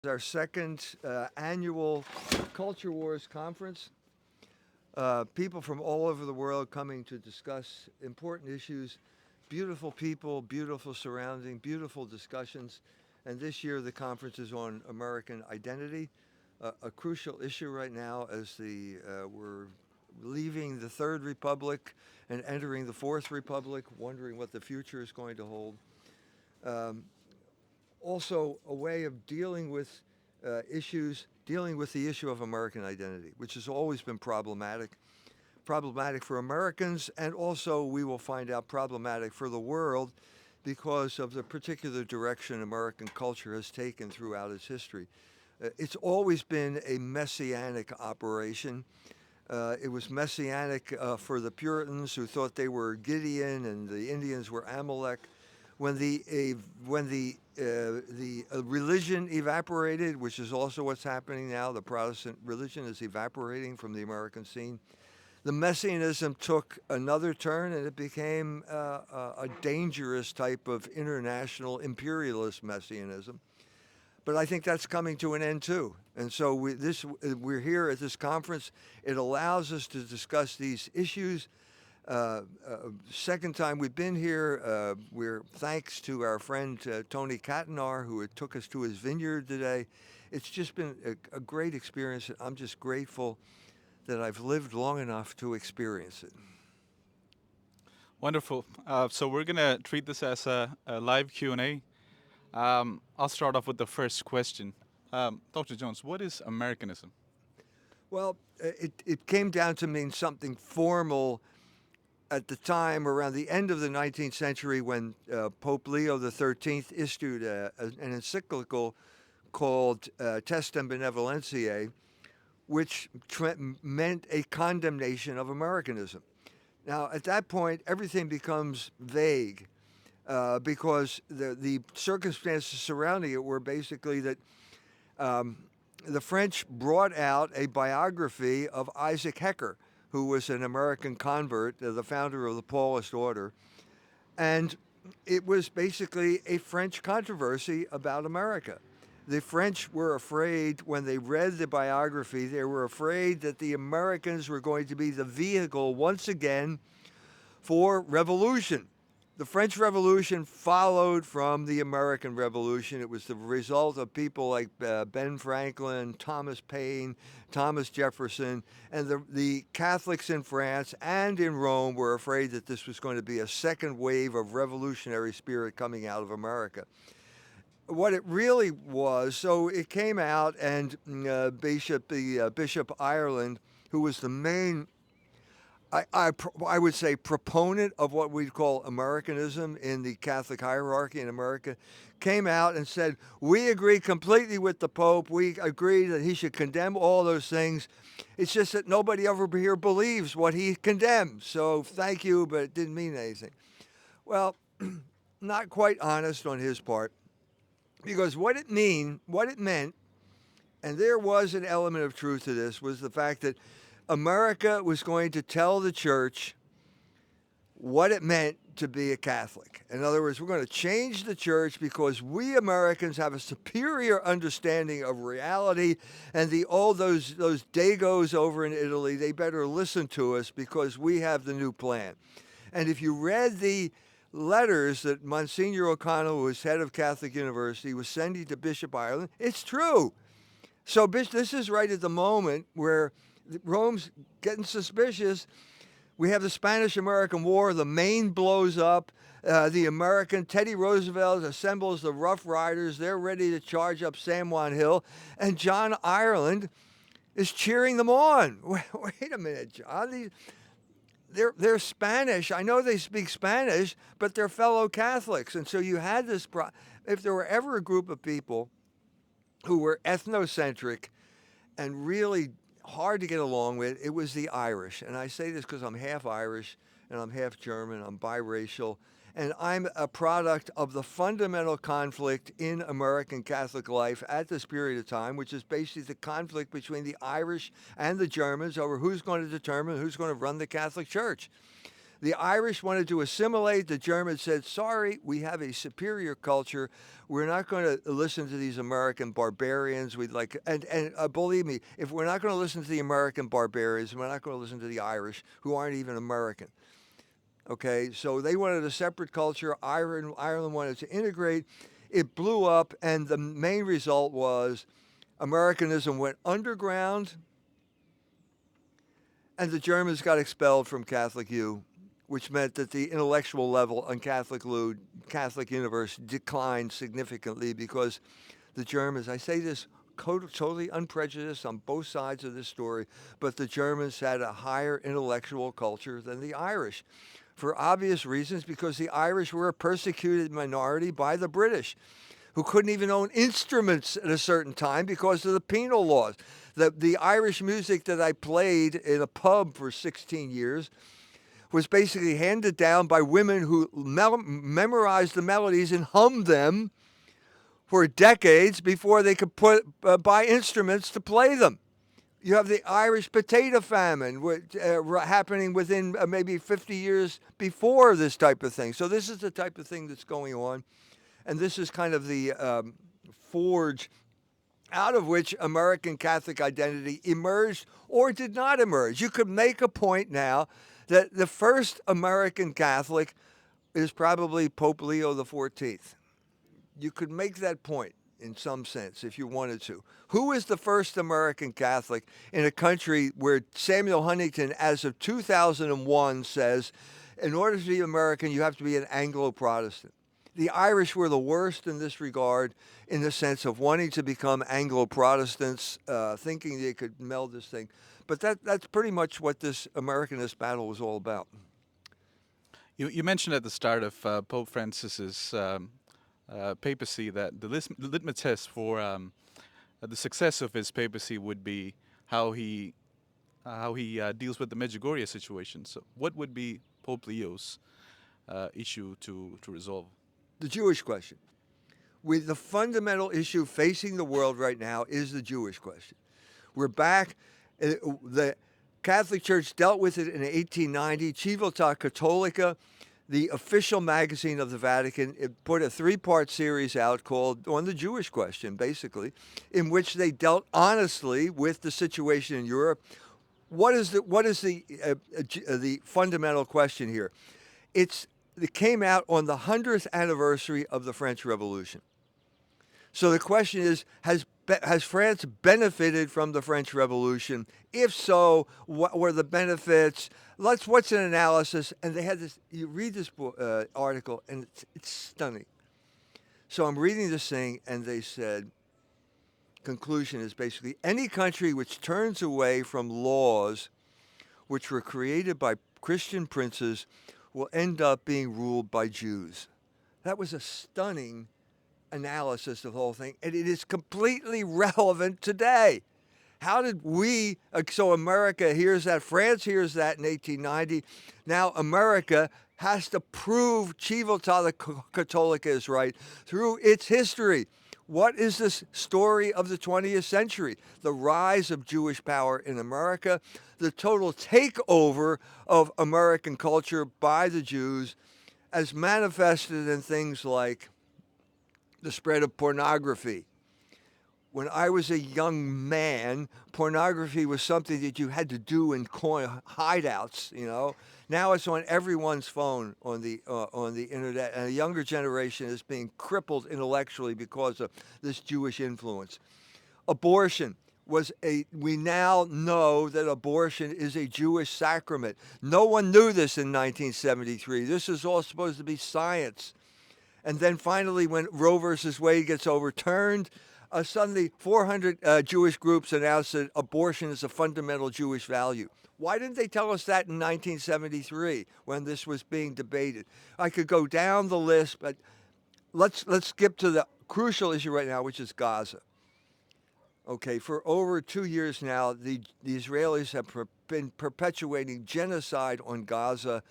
Our second annual Culture Wars conference. People from all over the world coming to discuss important issues, beautiful people, beautiful surrounding, beautiful discussions. And this year the conference is on American identity, a crucial issue right now as we're leaving the Third Republic and entering the Fourth Republic, wondering what the future is going to hold. Um, Also a way of dealing with the issue of American identity, which has always been problematic for Americans, and also we will find out problematic for the world because of the particular direction American culture has taken throughout its history. It's always been a messianic operation. It was messianic for the Puritans who thought they were Gideon and the Indians were Amalek. When the religion evaporated, which is also what's happening now, the Protestant religion is evaporating from the American scene. The messianism took another turn, and it became a dangerous type of international imperialist messianism. But I think that's coming to an end too. And so we're here at this conference. It allows us to discuss these issues. Second time we've been here, we're thanks to our friend Tony Katanar, who took us to his vineyard today. It's just been a great experience. I'm just grateful that I've lived long enough to experience it. Wonderful. So we're gonna treat this as a live Q&A. I'll start off with the first question. Dr. Jones, what is Americanism? Well, it came down to mean something formal at the time around the end of the 19th century when Pope Leo XIII issued an encyclical called Testem Benevolentiae, which meant a condemnation of Americanism. Now, at that point, everything becomes vague because the circumstances surrounding it were basically that um, the French brought out a biography of Isaac Hecker, who was an American convert, the founder of the Paulist order. And it was basically a French controversy about America. The French were afraid when they read the biography, they were afraid that the Americans were going to be the vehicle once again for revolution. The French Revolution followed from the American Revolution. It was the result of people like Ben Franklin, Thomas Paine, Thomas Jefferson, and the Catholics in France and in Rome were afraid that this was going to be a second wave of revolutionary spirit coming out of America. What it really was, so it came out, and Bishop Ireland, who was the main I would say proponent of what we'd call Americanism in the Catholic hierarchy in America, came out and said, we agree completely with the Pope. We agree that he should condemn all those things. It's just that nobody over here believes what he condemns. So thank you, but it didn't mean anything. Well, not quite honest on his part, because what it meant, and there was an element of truth to this, was the fact that America was going to tell the church what it meant to be a Catholic. In other words, we're going to change the church because we Americans have a superior understanding of reality, and all those Dagos over in Italy, they better listen to us because we have the new plan. And if you read the letters that Monsignor O'Connell, who was head of Catholic University, was sending to Bishop Ireland, it's true. So this is right at the moment where Rome's getting suspicious. We have the Spanish-American War. The Maine blows up. Teddy Roosevelt assembles the Rough Riders. They're ready to charge up San Juan Hill. And John Ireland is cheering them on. Wait a minute, John. They're Spanish. I know they speak Spanish, but they're fellow Catholics. And so you had this if there were ever a group of people who were ethnocentric and really hard to get along with, it was the Irish. And I say this because I'm half Irish and I'm half German, I'm biracial, and I'm a product of the fundamental conflict in American Catholic life at this period of time, which is basically the conflict between the Irish and the Germans over who's going to determine who's going to run the Catholic Church. The Irish wanted to assimilate. The Germans said, sorry, we have a superior culture. We're not going to listen to these American barbarians. We'd like, and believe me, if we're not going to listen to the American barbarians, we're not going to listen to the Irish, who aren't even American. Okay, so they wanted a separate culture. Ireland wanted to integrate. It blew up, and the main result was Americanism went underground, and the Germans got expelled from Catholic U, which meant that the intellectual level on Catholic University declined significantly because the Germans, I say this totally unprejudiced on both sides of this story, but the Germans had a higher intellectual culture than the Irish for obvious reasons, because the Irish were a persecuted minority by the British, who couldn't even own instruments at a certain time because of the penal laws. The Irish music that I played in a pub for 16 years was basically handed down by women who memorized the melodies and hummed them for decades before they could buy instruments to play them. You have the Irish potato famine happening within maybe 50 years before this type of thing. So this is the type of thing that's going on. And this is kind of the forge out of which American Catholic identity emerged or did not emerge. You could make a point now that the first American Catholic is probably Pope Leo XIV. You could make that point in some sense if you wanted to. Who is the first American Catholic in a country where Samuel Huntington, as of 2001, says, in order to be American, you have to be an Anglo-Protestant? The Irish were the worst in this regard, in the sense of wanting to become Anglo-Protestants, thinking they could meld this thing. But that's pretty much what this Americanist battle was all about. You mentioned at the start of Pope Francis's papacy that the litmus test for the success of his papacy would be how he deals with the Medjugorje situation. So, what would be Pope Leo's issue to resolve? The Jewish question. The fundamental issue facing the world right now is the Jewish question. We're back. The Catholic Church dealt with it in 1890. Civiltà Cattolica, the official magazine of the Vatican, it put a 3-part series out called On the Jewish Question, basically, in which they dealt honestly with the situation in Europe. What is the fundamental question here? It came out on the 100th anniversary of the French Revolution. So the question is, has France benefited from the French Revolution? If so, what were the benefits? What's an analysis? And they had this. You read this article, and it's stunning. So I'm reading this thing, and they said, conclusion is basically any country which turns away from laws which were created by Christian princes will end up being ruled by Jews. That was a stunning analysis of the whole thing, and it is completely relevant today. How did so America hears that, France hears that in 1890. Now America has to prove Civiltà Cattolica is right through its history. What is this story of the 20th century? The rise of Jewish power in America, the total takeover of American culture by the Jews, as manifested in things like the spread of pornography. When I was a young man, pornography was something that you had to do in hideouts, you know. Now it's on everyone's phone on the internet, and a younger generation is being crippled intellectually because of this Jewish influence. Abortion we now know that abortion is a Jewish sacrament. No one knew this in 1973. This is all supposed to be science. And then finally, when Roe versus Wade gets overturned, suddenly 400 Jewish groups announced that abortion is a fundamental Jewish value. Why didn't they tell us that in 1973 when this was being debated? I could go down the list, but let's skip to the crucial issue right now, which is Gaza. Okay, for over 2 years now, the Israelis have been perpetuating genocide on Gaza.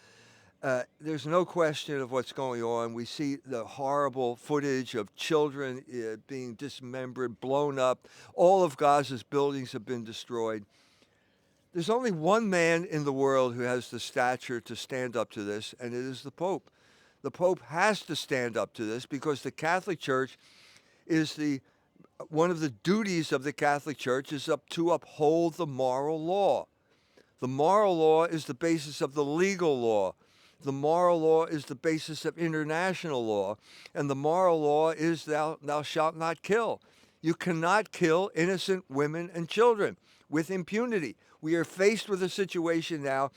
There's no question of what's going on. We see the horrible footage of children being dismembered, blown up. All of Gaza's buildings have been destroyed. There's only one man in the world who has the stature to stand up to this, and it is the Pope. The Pope has to stand up to this because the Catholic Church is the one of the duties of the Catholic Church is up to uphold the moral law. The moral law is the basis of the legal law. The moral law is the basis of international law. And the moral law is thou shalt not kill. You cannot kill innocent women and children with impunity. We are faced with a situation now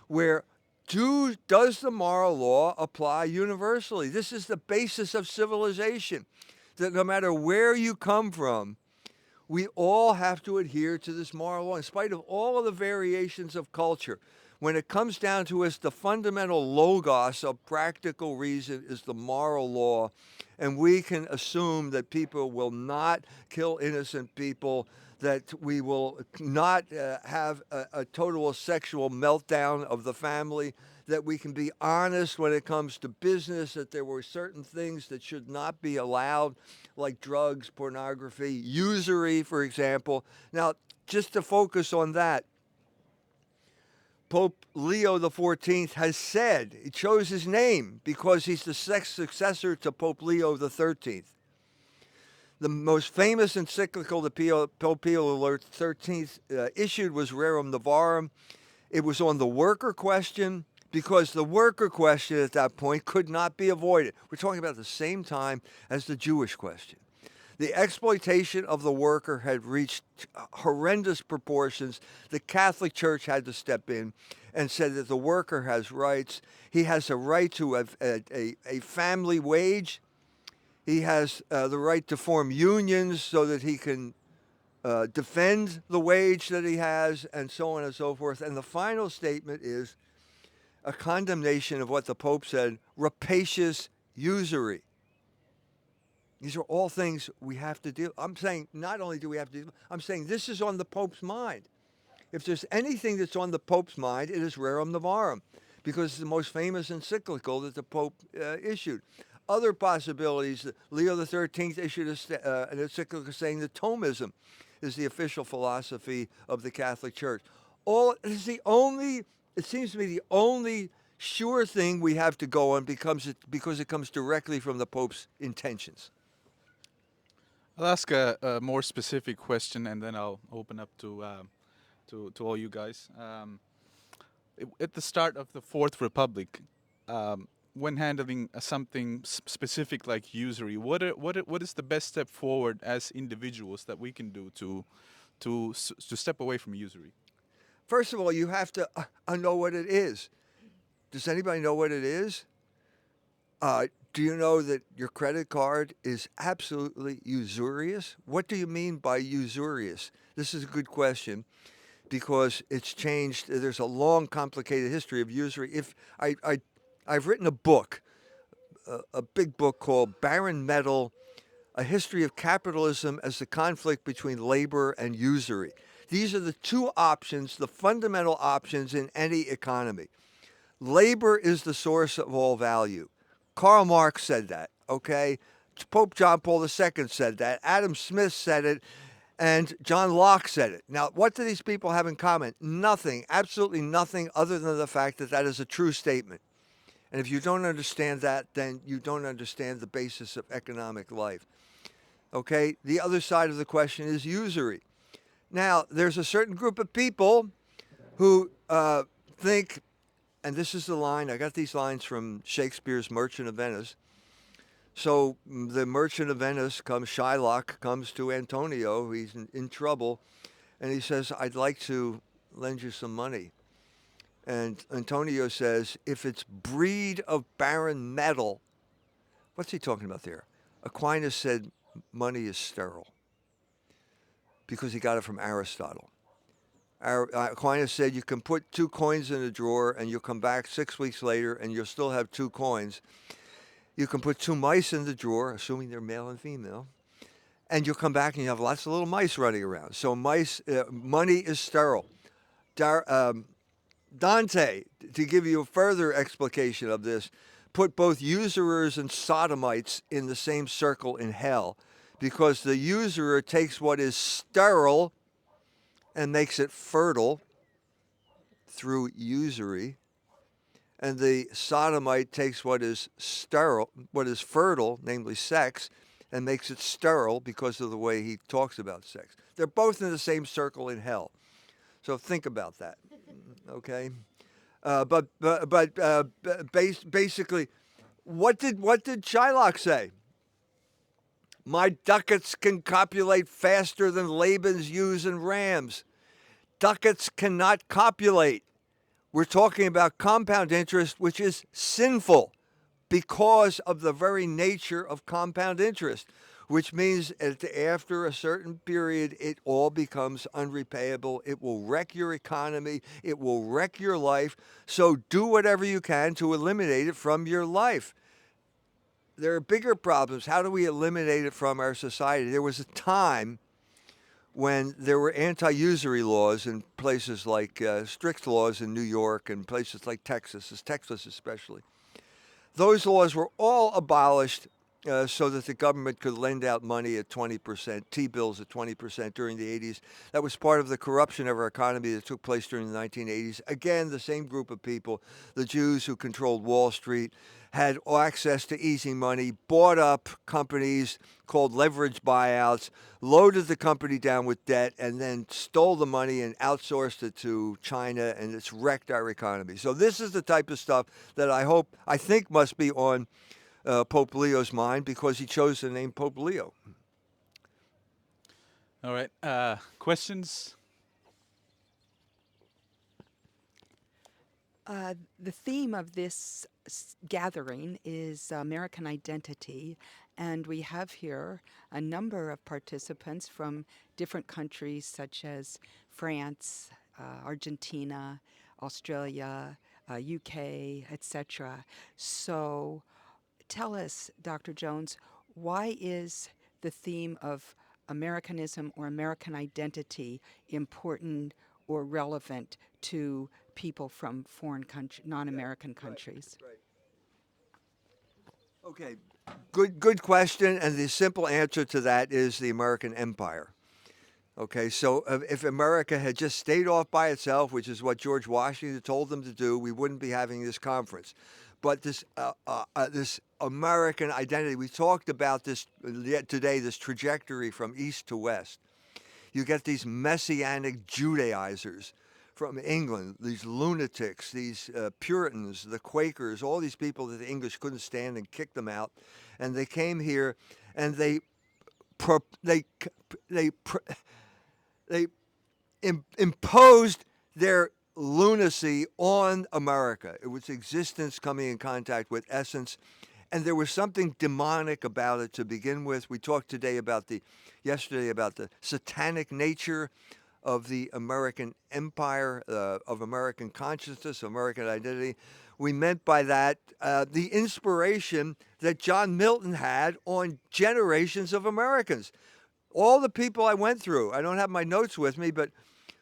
where does the moral law apply universally? This is the basis of civilization, that no matter where you come from, we all have to adhere to this moral law in spite of all of the variations of culture. When it comes down to us, the fundamental logos of practical reason is the moral law. And we can assume that people will not kill innocent people, that we will not have a total sexual meltdown of the family, that we can be honest when it comes to business, that there were certain things that should not be allowed, like drugs, pornography, usury, for example. Now, just to focus on that, Pope Leo XIV has said, he chose his name because he's the successor to Pope Leo XIII. The most famous encyclical that Pope Leo XIII issued was Rerum Novarum. It was on the worker question, because the worker question at that point could not be avoided. We're talking about the same time as the Jewish question. The exploitation of the worker had reached horrendous proportions. The Catholic Church had to step in and said that the worker has rights. He has a right to a family wage. He has the right to form unions so that he can defend the wage that he has, and so on and so forth. And the final statement is a condemnation of what the Pope said, rapacious usury. These are all things we have to deal. I'm saying not only do we have to deal, I'm saying this is on the Pope's mind. If there's anything that's on the Pope's mind, it is Rerum Novarum, because it's the most famous encyclical that the Pope issued. Other possibilities, Leo XIII issued an encyclical saying that Thomism is the official philosophy of the Catholic Church. It seems to me the only sure thing we have to go on because it comes directly from the Pope's intentions. I'll ask a more specific question, and then I'll open up to all you guys. At the start of the Fourth Republic, when handling something specific like usury, what is the best step forward as individuals that we can do to step away from usury? First of all, you have to know what it is. Does anybody know what it is? Do you know that your credit card is absolutely usurious? What do you mean by usurious? This is a good question because it's changed. There's a long, complicated history of usury. I've written a book, a big book called Barren Metal, A History of Capitalism as the Conflict Between Labor and Usury. These are the two options, the fundamental options in any economy. Labor is the source of all value. Karl Marx said that, okay? Pope John Paul II said that. Adam Smith said it. And John Locke said it. Now, what do these people have in common? Nothing, absolutely nothing, other than the fact that that is a true statement. And if you don't understand that, then you don't understand the basis of economic life. Okay? The other side of the question is usury. Now, there's a certain group of people who think, and this is the line, I got these lines from Shakespeare's Merchant of Venice. So the Merchant of Venice Shylock comes to Antonio, he's in trouble, and he says, I'd like to lend you some money. And Antonio says, if it's breed of barren metal, what's he talking about there? Aquinas said money is sterile because he got it from Aristotle. Aquinas said you can put 2 coins in a drawer and you'll come back 6 weeks later and you'll still have 2 coins. You can put 2 mice in the drawer, assuming they're male and female, and you'll come back and you have lots of little mice running around. So money is sterile. Dante, to give you a further explication of this, put both usurers and sodomites in the same circle in hell, because the usurer takes what is sterile and makes it fertile, through usury, and the sodomite takes what is sterile, what is fertile, namely sex, and makes it sterile because of the way he talks about sex. They're both in the same circle in hell. So think about that, okay? Basically, what did Shylock say? My ducats can copulate faster than Laban's ewes and rams. Ducats cannot copulate. We're talking about compound interest, which is sinful because of the very nature of compound interest, which means that after a certain period, it all becomes unrepayable. It will wreck your economy. It will wreck your life. So do whatever you can to eliminate it from your life. There are bigger problems. How do we eliminate it from our society? There was a time when there were anti-usury laws in places like strict laws in New York and places like Texas especially. Those laws were all abolished so that the government could lend out money at 20%, T-bills at 20% during the 80s. That was part of the corruption of our economy that took place during the 1980s. Again, the same group of people, the Jews who controlled Wall Street, had access to easy money, bought up companies called leverage buyouts, loaded the company down with debt, and then stole the money and outsourced it to China, and it's wrecked our economy. So this is the type of stuff that I think must be on Pope Leo's mind because he chose the name Pope Leo. All right. Questions? The theme of this gathering is American identity, and we have here a number of participants from different countries such as France, Argentina, Australia, UK, etc. So tell us, Dr. Jones, why is the theme of Americanism or American identity important or relevant to people from foreign country, non-American countries? Right. Okay, good question, and the simple answer to that is the American Empire. Okay, so if America had just stayed off by itself, which is what George Washington told them to do, we wouldn't be having this conference. But this American identity, we talked about this today, this trajectory from east to west. You get these messianic Judaizers from England, these lunatics, these Puritans, the Quakers, all these people that the English couldn't stand and kicked them out, and they came here and they imposed their lunacy on America. It was existence coming in contact with essence, and there was something demonic about it to begin with. We talked yesterday about the satanic nature of the American empire, of American consciousness, American identity. We meant by that the inspiration that John Milton had on generations of Americans. All the people I went through, I don't have my notes with me, but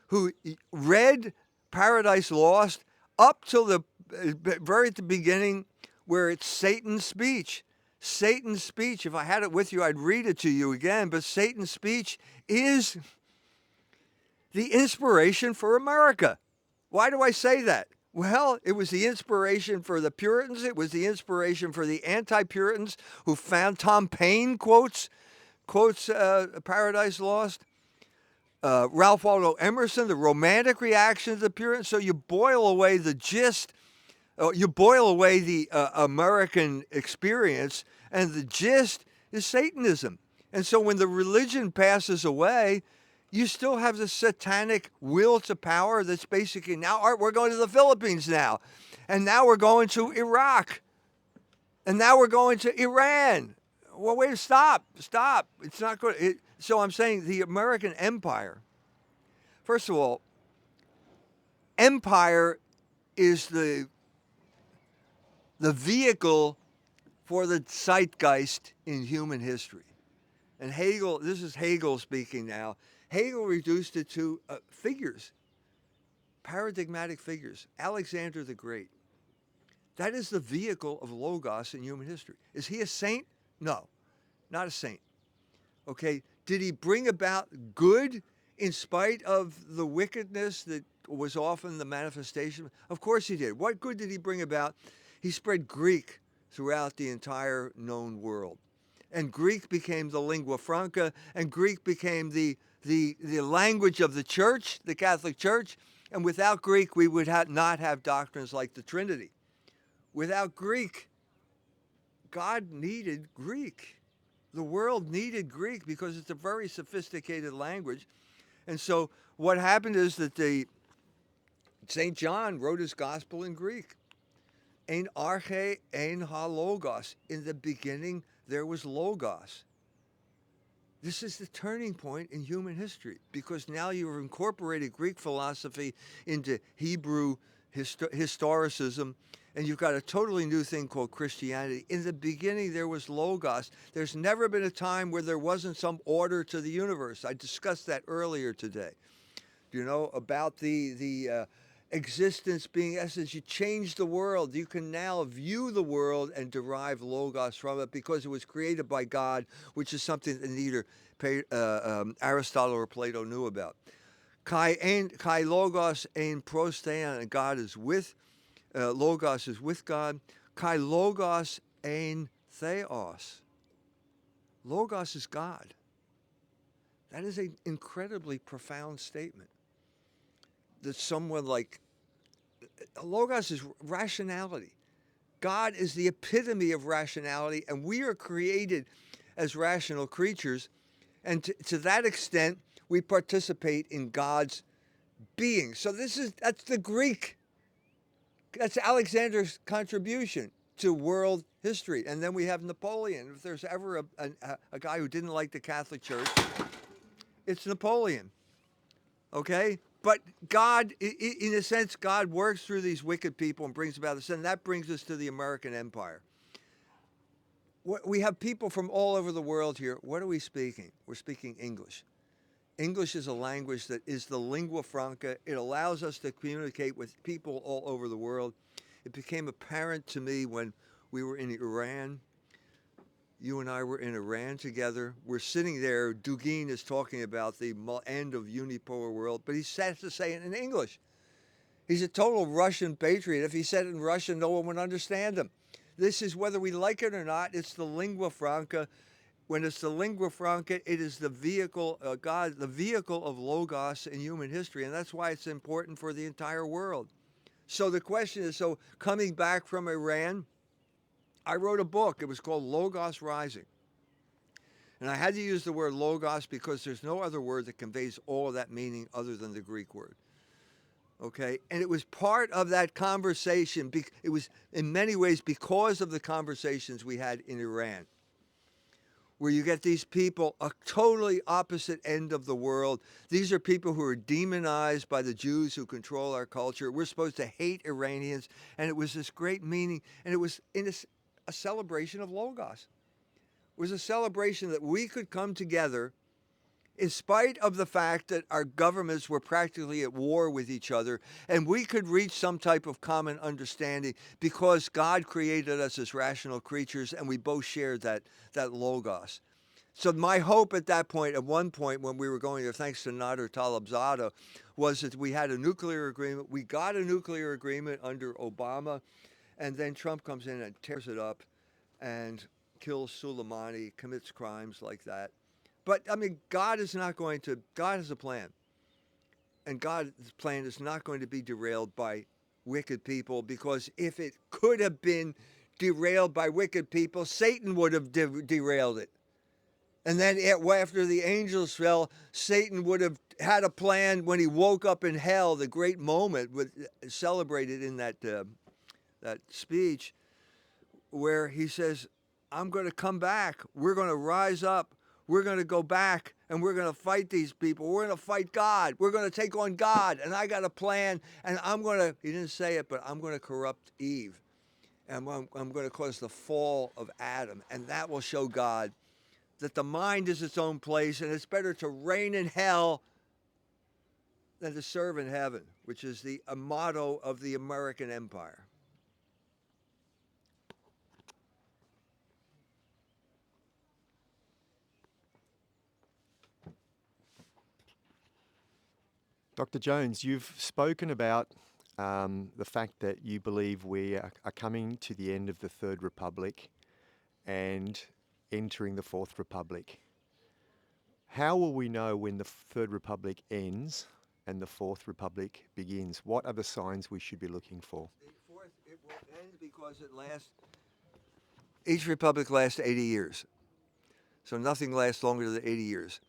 who read Paradise Lost up till the very at the beginning where it's Satan's speech. Satan's speech, if I had it with you, I'd read it to you again, but Satan's speech is the inspiration for America. Why do I say that? Well, it was the inspiration for the Puritans. It was the inspiration for the anti-Puritans who found Tom Paine quotes Paradise Lost. Ralph Waldo Emerson, the romantic reaction to the Puritans. So you boil away the gist, you boil away the American experience, and the gist is Satanism. And so when the religion passes away, you still have the satanic will to power that's basically now, we're going to the Philippines now. And now we're going to Iraq. And now we're going to Iran. Well, wait, stop. It's not good. So I'm saying the American empire, first of all, empire is the vehicle for the zeitgeist in human history. And Hegel, this is Hegel speaking now, Hegel reduced it to figures, paradigmatic figures. Alexander the Great. That is the vehicle of Logos in human history. Is he a saint? No, not a saint. Okay, did he bring about good in spite of the wickedness that was often the manifestation? Of course he did. What good did he bring about? He spread Greek throughout the entire known world. And Greek became the lingua franca, and Greek became the language of the church, the Catholic Church. And without Greek, we would not have doctrines like the Trinity. Without Greek, God needed Greek. The world needed Greek because it's a very sophisticated language. And so what happened is that St. John wrote his gospel in Greek. Ein arche, ein ha logos. In the beginning, there was logos. This is the turning point in human history because now you've incorporated Greek philosophy into Hebrew historicism, and you've got a totally new thing called Christianity. In the beginning, there was logos. There's never been a time where there wasn't some order to the universe. I discussed that earlier today. You know, about the existence being essence. You change the world. You can now view the world and derive logos from it because it was created by God, which is something that neither Aristotle or Plato knew about. Kai logos ein prostein, and God is with, logos is with God. Kai logos ein theos. Logos is God. That is an incredibly profound statement. That someone like Logos is rationality. God is the epitome of rationality, and we are created as rational creatures. And to that extent, we participate in God's being. So that's the Greek. That's Alexander's contribution to world history. And then we have Napoleon. If there's ever a guy who didn't like the Catholic Church, it's Napoleon. Okay? But God, in a sense, God works through these wicked people and brings about the sin. That brings us to the American Empire. We have people from all over the world here. What are we speaking? We're speaking English. English is a language that is the lingua franca. It allows us to communicate with people all over the world. It became apparent to me when we were in Iran. You and I were in Iran together. We're sitting there. Dugin is talking about the end of unipolar world, but he has to say it in English. He's a total Russian patriot. If he said it in Russian, no one would understand him. This is, whether we like it or not, it's the lingua franca. When it's the lingua franca, it is the vehicle, the vehicle of logos in human history, and that's why it's important for the entire world. So the question is, so coming back from Iran, I wrote a book. It was called Logos Rising. And I had to use the word logos because there's no other word that conveys all of that meaning other than the Greek word. Okay? And it was part of that conversation. It was in many ways because of the conversations we had in Iran, where you get these people, a totally opposite end of the world. These are people who are demonized by the Jews who control our culture. We're supposed to hate Iranians. And it was this great meaning. And it was in a celebration of Logos. It was a celebration that we could come together in spite of the fact that our governments were practically at war with each other, and we could reach some type of common understanding because God created us as rational creatures and we both shared that Logos. So my hope at that point, at one point when we were going there, thanks to Nader Talebzadeh, was that we had a nuclear agreement. We got a nuclear agreement under Obama. And then Trump comes in and tears it up and kills Soleimani, commits crimes like that. But, I mean, God has a plan. And God's plan is not going to be derailed by wicked people, because if it could have been derailed by wicked people, Satan would have derailed it. And then after the angels fell, Satan would have had a plan when he woke up in hell, the great moment celebrated in that speech, where he says, I'm going to come back. We're going to rise up. We're going to go back and we're going to fight these people. We're going to fight God. We're going to take on God. And I got a plan. And he didn't say it, but I'm going to corrupt Eve. And I'm going to cause the fall of Adam. And that will show God that the mind is its own place, and it's better to reign in hell than to serve in heaven, which is the motto of the American Empire. Dr. Jones, you've spoken about the fact that you believe we are coming to the end of the Third Republic and entering the Fourth Republic. How will we know when the Third Republic ends and the Fourth Republic begins? What are the signs we should be looking for? The fourth, it will end because it lasts. Each republic lasts 80 years, so nothing lasts longer than 80 years.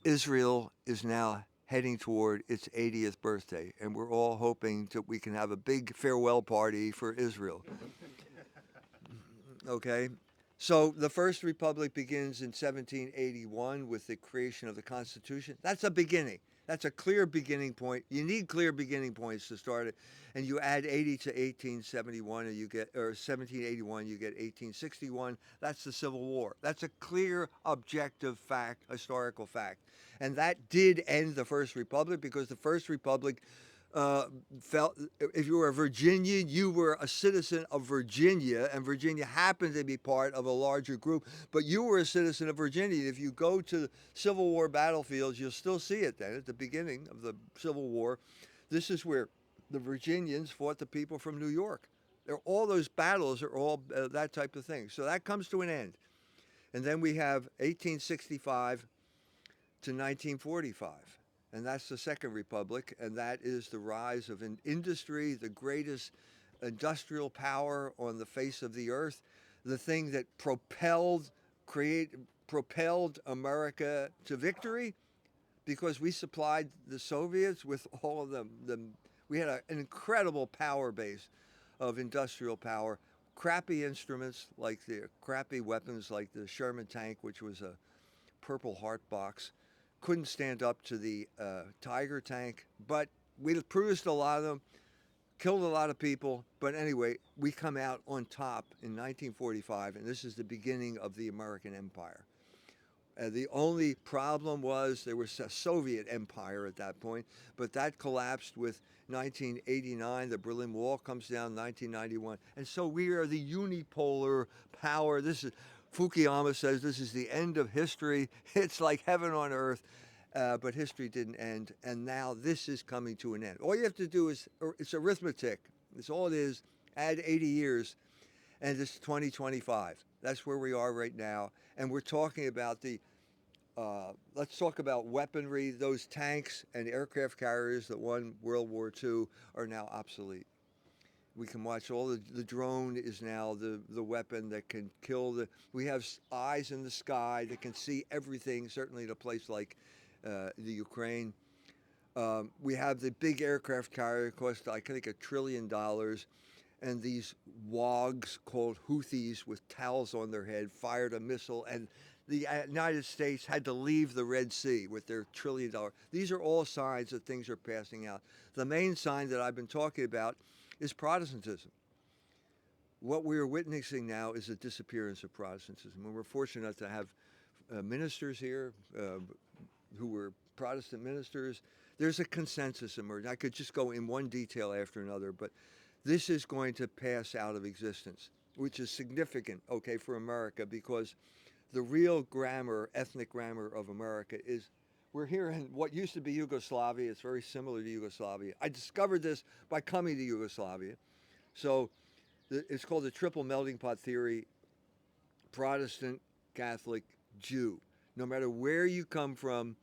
Israel is now heading toward its 80th birthday, and we're all hoping that we can have a big farewell party for Israel. Okay? So the First Republic begins in 1781 with the creation of the Constitution. That's a beginning. That's a clear beginning point. You need clear beginning points to start it. And you add 80 to 1871 and you get, or 1781, you get 1861. That's the Civil War. That's a clear, objective fact, historical fact. And that did end the First Republic because the First Republic felt if you were a Virginian, you were a citizen of Virginia, and Virginia happened to be part of a larger group, but you were a citizen of Virginia. If you go to Civil War battlefields, you'll still see it then at the beginning of the Civil War. This is where the Virginians fought the people from New York. All those battles are all that type of thing. So that comes to an end. And then we have 1865 to 1945. And that's the Second Republic, and that is the rise of an industry, the greatest industrial power on the face of the earth, the thing that propelled America to victory, because we supplied the Soviets with all of them. We had an incredible power base of industrial power, crappy instruments like crappy weapons like the Sherman tank, which was a Purple Heart box. Couldn't stand up to the Tiger tank, but we produced a lot of them, killed a lot of people. But anyway, we come out on top in 1945, and this is the beginning of the American Empire. The only problem was there was a Soviet empire at that point, but that collapsed with 1989. The Berlin Wall comes down 1991. And so we are the unipolar power. Fukuyama says this is the end of history. It's like heaven on earth, but history didn't end, and now this is coming to an end. All you have to do it's arithmetic. That's all it is. Add 80 years, and it's 2025. That's where we are right now, and we're talking about let's talk about weaponry. Those tanks and aircraft carriers that won World War II are now obsolete. We can watch all the drone is now the weapon that can kill we have eyes in the sky that can see everything, certainly in a place like the Ukraine. We have the big aircraft carrier, cost I think $1 trillion, and these wogs called Houthis with towels on their head fired a missile, and the United States had to leave the Red Sea with their $1 trillion. These are all signs that things are passing out. The main sign that I've been talking about is Protestantism. What we are witnessing now is the disappearance of Protestantism. And we're fortunate to have ministers here who were Protestant ministers. There's a consensus emerging. I could just go in one detail after another, but this is going to pass out of existence, which is significant, okay, for America, because the real grammar, ethnic grammar of America is we're here in what used to be Yugoslavia. It's very similar to Yugoslavia. I discovered this by coming to Yugoslavia. So it's called the triple melting pot theory, Protestant, Catholic, Jew. No matter where you come from,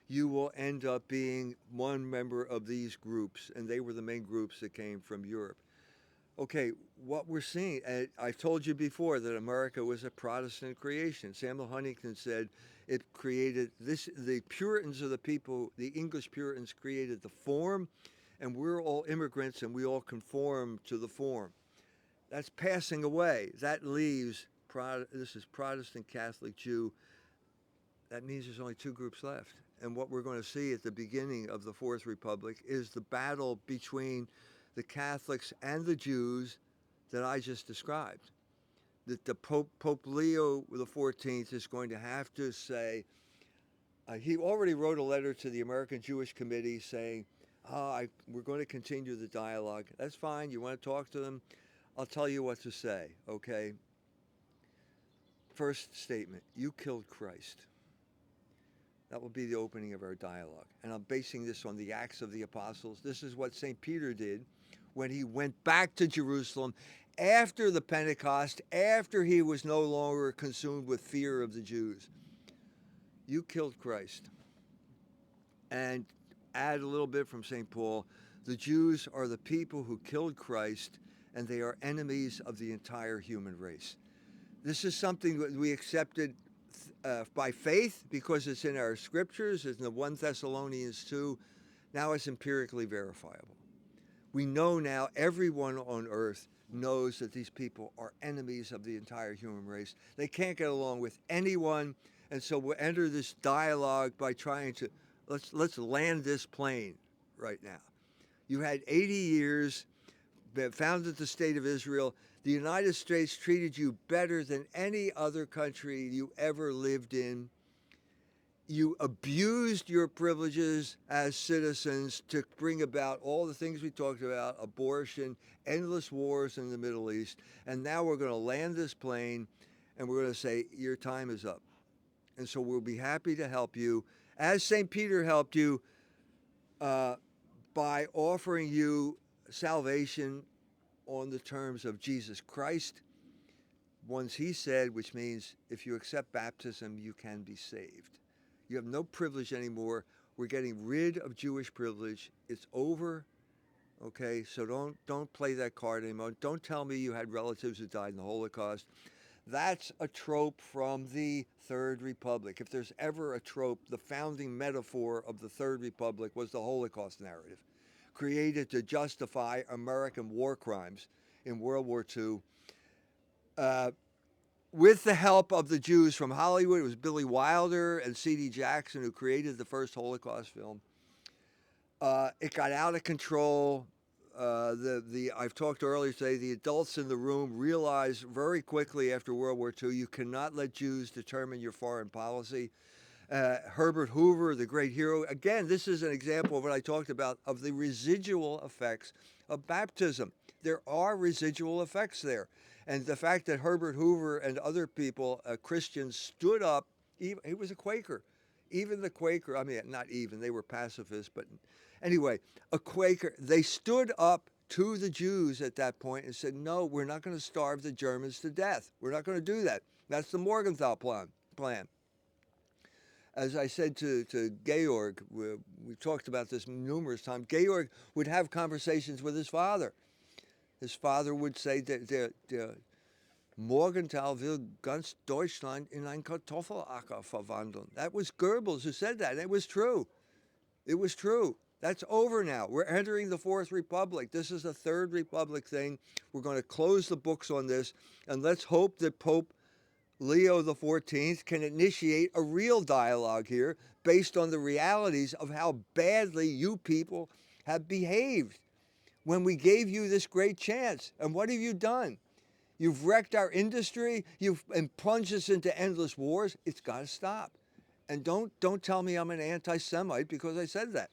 you will end up being one member of these groups, and they were the main groups that came from Europe. Okay, what we're seeing, I've told you before that America was a Protestant creation. Samuel Huntington said it created the Puritans are the people, the English Puritans created the form, and we're all immigrants and we all conform to the form. That's passing away. That leaves, this is Protestant, Catholic, Jew. That means there's only two groups left. And what we're going to see at the beginning of the Fourth Republic is the battle between the Catholics and the Jews that I just described. That the Pope Leo XIV is going to have to say, he already wrote a letter to the American Jewish Committee saying, we're going to continue the dialogue. That's fine. You want to talk to them? I'll tell you what to say, okay? First statement, you killed Christ. That will be the opening of our dialogue. And I'm basing this on the Acts of the Apostles. This is what St. Peter did when he went back to Jerusalem after the Pentecost, after he was no longer consumed with fear of the Jews. You killed Christ. And add a little bit from St. Paul, the Jews are the people who killed Christ, and they are enemies of the entire human race. This is something that we accepted by faith because it's in our scriptures, it's in the 1 Thessalonians 2. Now it's empirically verifiable. We know now, everyone on earth knows that these people are enemies of the entire human race. They can't get along with anyone, and so we'll enter this dialogue by trying to, let's land this plane right now. You had 80 years, founded the state of Israel. The United States treated you better than any other country you ever lived in. You abused your privileges as citizens to bring about all the things we talked about, abortion, endless wars in the Middle East. And now we're going to land this plane and we're going to say, your time is up. And so we'll be happy to help you, as St. Peter helped you, by offering you salvation on the terms of Jesus Christ, ones he said, which means if you accept baptism, you can be saved. You have no privilege anymore. We're getting rid of Jewish privilege. It's over. Okay, so don't play that card anymore. Don't tell me you had relatives who died in the Holocaust. That's a trope from the Third Republic. If there's ever a trope, the founding metaphor of the Third Republic was the Holocaust narrative, created to justify American war crimes in World War II. With the help of the Jews from Hollywood, it was Billy Wilder and C.D. Jackson who created the first Holocaust film. It got out of control. I've talked earlier today, the adults in the room realized very quickly after World War II, you cannot let Jews determine your foreign policy. Herbert Hoover, the great hero. Again, this is an example of what I talked about, of the residual effects of baptism. There are residual effects there. And the fact that Herbert Hoover and other people, Christians, stood up, he was a Quaker. Even the Quaker, I mean, not even, they were pacifists, but anyway, a Quaker, they stood up to the Jews at that point and said, no, we're not going to starve the Germans to death. We're not going to do that. That's the Morgenthau plan. As I said to Georg, we talked about this numerous times, Georg would have conversations with his father. His father would say, der Morgenthau will ganz Deutschland in ein Kartoffelacker verwandeln. That was Goebbels who said that. It was true. It was true. That's over now. We're entering the Fourth Republic. This is a Third Republic thing. We're going to close the books on this, and let's hope that Pope Leo XIV can initiate a real dialogue here based on the realities of how badly you people have behaved when we gave you this great chance. And what have you done? You've wrecked our industry. You've plunged us into endless wars. It's got to stop. And don't tell me I'm an anti-Semite because I said that.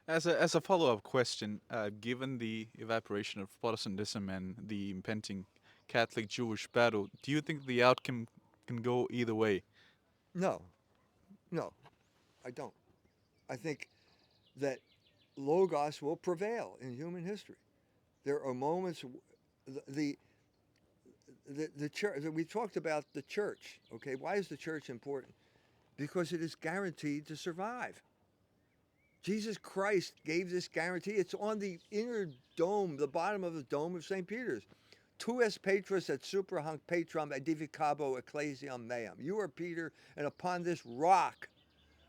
As a follow-up question, given the evaporation of Protestantism and the impending Catholic-Jewish battle, do you think the outcome can go either way? No, I don't. I think that Logos will prevail in human history. There are moments, the church, we talked about the church, okay? Why is the church important? Because it is guaranteed to survive. Jesus Christ gave this guarantee. It's on the inner dome, the bottom of the dome of St. Peter's. Tu es Petrus et super hanc Petrum edificabo ecclesiam meam. You are Peter, and upon this rock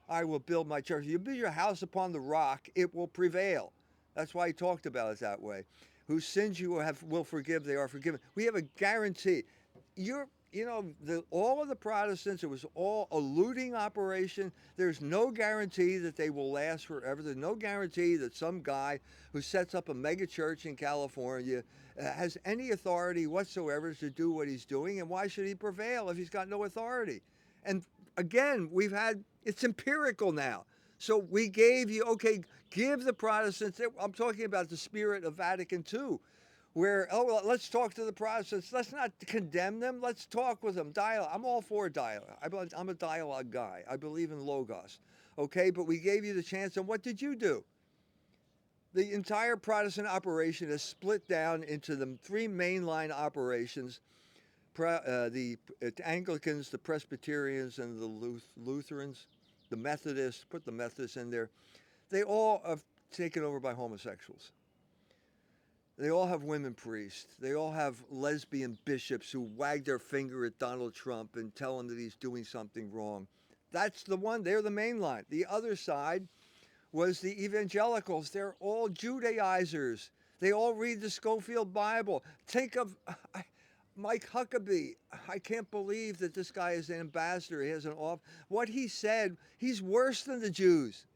I will build my church. You build your house upon the rock, it will prevail. That's why he talked about it that way. Whose sins you will forgive, they are forgiven. We have a guarantee. All of the Protestants, it was all a looting operation. There's no guarantee that they will last forever. There's no guarantee that some guy who sets up a mega church in California has any authority whatsoever to do what he's doing. And why should he prevail if he's got no authority? And again, it's empirical now. So we gave you, okay, give the Protestants, I'm talking about the spirit of Vatican II. where, oh, well, let's talk to the Protestants. Let's not condemn them. Let's talk with them. Dialogue. I'm all for dialogue. I'm a dialogue guy. I believe in logos. Okay, but we gave you the chance, and what did you do? The entire Protestant operation is split down into the three mainline operations: the Anglicans, the Presbyterians, and the Lutherans, the Methodists. Put the Methodists in there. They all have taken over by homosexuals. They all have women priests. They all have lesbian bishops who wag their finger at Donald Trump and tell him that he's doing something wrong. That's the one. They're the main line. The other side was the evangelicals. They're all Judaizers. They all read the Schofield Bible. Think of Mike Huckabee. I can't believe that this guy is an ambassador. He has an off. What he said, he's worse than the Jews.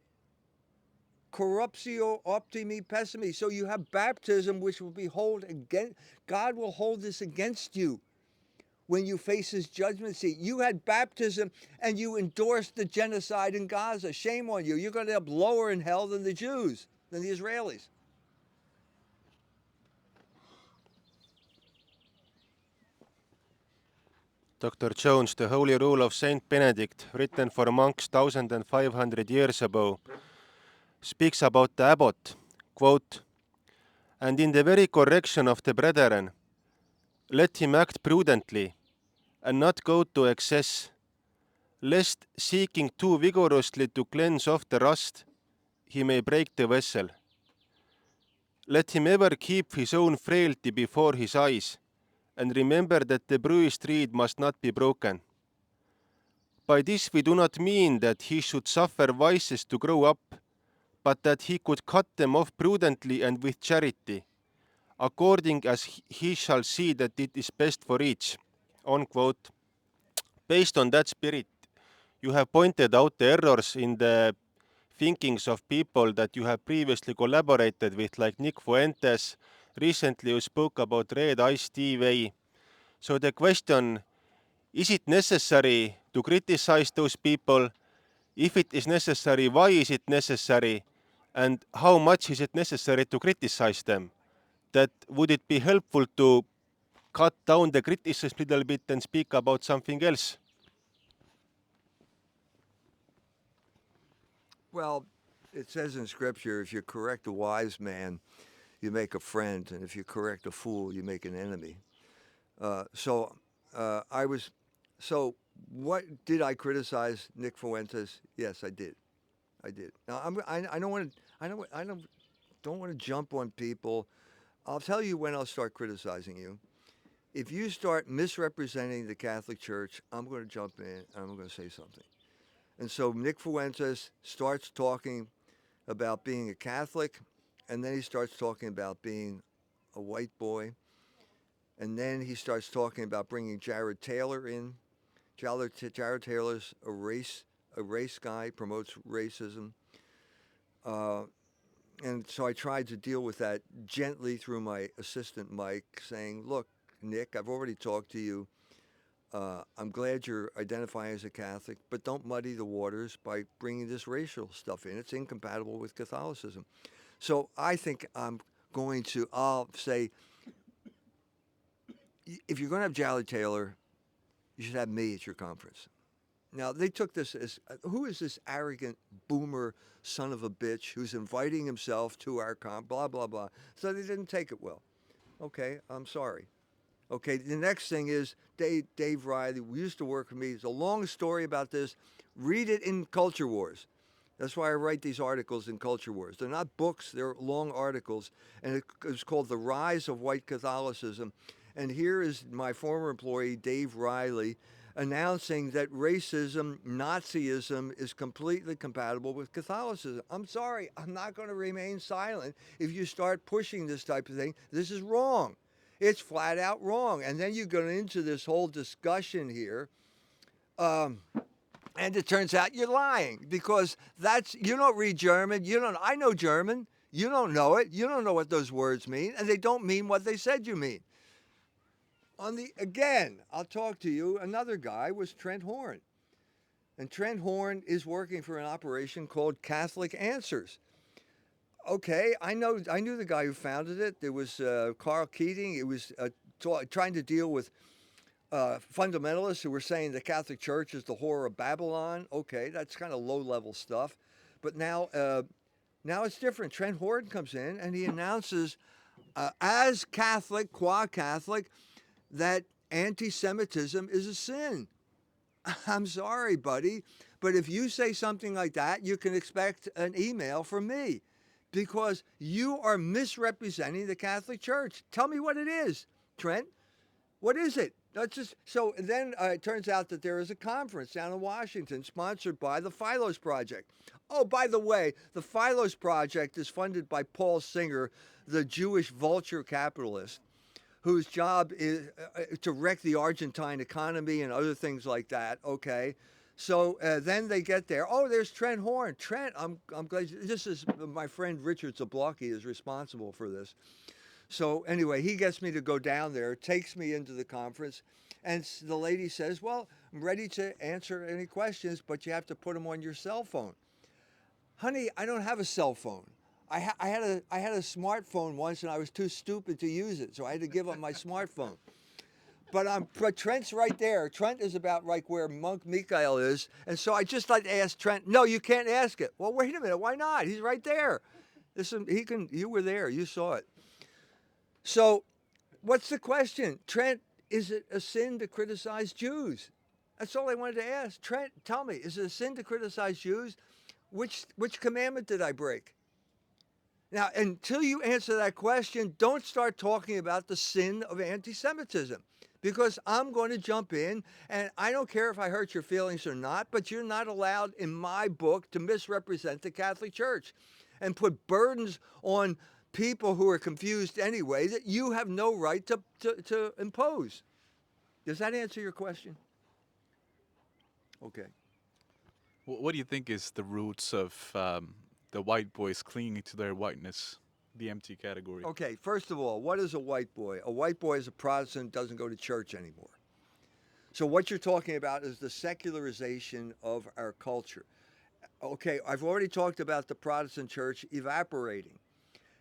Corruptio optimi pessimi. So you have baptism, which will be God will hold this against you when you face his judgment seat. You had baptism and you endorsed the genocide in Gaza. Shame on you. You're going to end up lower in hell than the Jews, than the Israelis. Dr. Jones, the Holy Rule of Saint Benedict, written for monks 1500 years ago, speaks about the abbot, quote, "And in the very correction of the brethren, let him act prudently, and not go to excess, lest seeking too vigorously to cleanse off the rust, he may break the vessel. Let him ever keep his own frailty before his eyes, and remember that the bruised reed must not be broken. By this we do not mean that he should suffer vices to grow up, but that he could cut them off prudently and with charity, according as he shall see that it is best for each." Unquote. Based on that spirit, you have pointed out the errors in the thinkings of people that you have previously collaborated with, like Nick Fuentes. Recently you spoke about Red Ice TV. So the question, is it necessary to criticize those people? If it is necessary, why is it necessary? And how much is it necessary to criticize them? That would it be helpful to cut down the criticism a little bit and speak about something else? Well, it says in Scripture, if you correct a wise man, you make a friend, and if you correct a fool, you make an enemy. So what did I criticize Nick Fuentes? Yes, I did. I did. Now I don't want to. Don't want to jump on people. I'll tell you when I'll start criticizing you. If you start misrepresenting the Catholic Church, I'm going to jump in and I'm going to say something. And so Nick Fuentes starts talking about being a Catholic, and then he starts talking about being a white boy, and then he starts talking about bringing Jared Taylor in. Jared Taylor's a race guy, promotes racism. And so I tried to deal with that gently through my assistant Mike, saying, look, Nick, I've already talked to you. I'm glad you're identifying as a Catholic, but don't muddy the waters by bringing this racial stuff in. It's incompatible with Catholicism. So I think I'll say, if you're going to have Jared Taylor, you should have me at your conference. Now, they took this as, who is this arrogant boomer son of a bitch who's inviting himself to our blah, blah, blah. So they didn't take it well. Okay, I'm sorry. Okay, the next thing is Dave Riley, who used to work with me. It's a long story about this. Read it in Culture Wars. That's why I write these articles in Culture Wars. They're not books, they're long articles. And it's called The Rise of White Catholicism. And here is my former employee, Dave Riley, announcing that racism, Nazism is completely compatible with Catholicism. I'm sorry, I'm not going to remain silent if you start pushing this type of thing. This is wrong. It's flat out wrong. And then you go into this whole discussion here, and it turns out you're lying because you don't read German. I know German. You don't know it. You don't know what those words mean, and they don't mean what they said you mean. Again, I'll talk to you. Another guy was Trent Horn. And Trent Horn is working for an operation called Catholic Answers. Okay, I knew the guy who founded it. There was Carl Keating. It was trying to deal with fundamentalists who were saying the Catholic Church is the whore of Babylon. Okay, that's kind of low-level stuff. But now it's different. Trent Horton comes in and he announces, as Catholic, qua Catholic, that anti-Semitism is a sin. I'm sorry, buddy, but if you say something like that, you can expect an email from me because you are misrepresenting the Catholic Church. Tell me what it is, Trent. What is it? That's just so. Then it turns out that there is a conference down in Washington sponsored by the Philos Project. Oh, by the way, the Philos Project is funded by Paul Singer, the Jewish vulture capitalist, whose job is to wreck the Argentine economy and other things like that. Okay, so then they get there. Oh, there's Trent Horn. Trent, I'm glad this is my friend Richard Zablocki is responsible for this. So anyway, he gets me to go down there, takes me into the conference, and the lady says, "Well, I'm ready to answer any questions, but you have to put them on your cell phone." Honey, I don't have a cell phone. I had a smartphone once, and I was too stupid to use it, so I had to give up my smartphone. But Trent's right there. Trent is about right where Monk Mikael is, and so I just like to ask Trent. No, you can't ask it. Well, wait a minute. Why not? He's right there. Listen, he can. You were there. You saw it. So, what's the question? Trent, is it a sin to criticize Jews? That's all I wanted to ask. Trent, tell me, is it a sin to criticize Jews? Which commandment did I break? Now, until you answer that question, don't start talking about the sin of anti-Semitism because I'm going to jump in, and I don't care if I hurt your feelings or not, but you're not allowed in my book to misrepresent the Catholic Church and put burdens on people who are confused anyway that you have no right to impose. Does that answer your question? Okay. What do you think is the roots of the white boys clinging to their whiteness, the empty category? Okay, first of all, what is a white boy? A white boy is a Protestant, doesn't go to church anymore. So what you're talking about is the secularization of our culture. Okay, I've already talked about the Protestant church evaporating.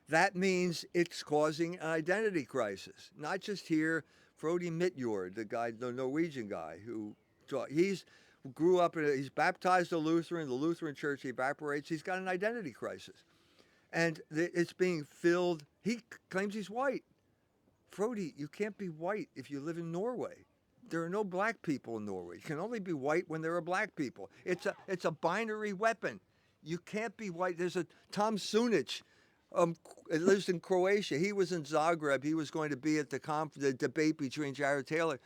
That means it's causing an identity crisis. Not just here, Frode Midtjord, the Norwegian guy, he's baptized a Lutheran, the Lutheran church evaporates, he's got an identity crisis. And it's being filled, he claims he's white. Frode, you can't be white if you live in Norway. There are no black people in Norway. You can only be white when there are black people. It's a binary weapon. You can't be white. There's a Tom Sunic, lives in Croatia. He was in Zagreb. He was going to be at the debate between Jared Taylor.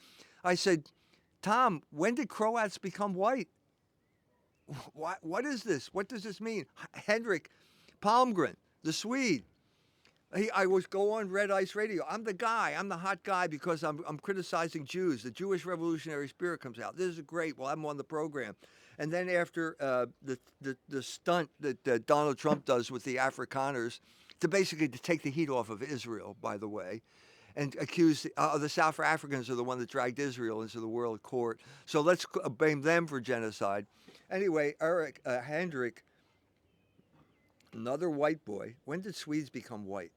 I said, Tom, when did Croats become white? What is this? What does this mean? Henrik Palmgren, the Swede. I was go on Red Ice Radio. I'm the guy. I'm the hot guy because I'm criticizing Jews. The Jewish revolutionary spirit comes out. This is great. Well, I'm on the program. And then after the stunt that Donald Trump does with the Afrikaners, to take the heat off of Israel, by the way, and accuse the South Africans are the one that dragged Israel into the world court. So let's blame them for genocide. Anyway, Hendrik, another white boy. When did Swedes become white?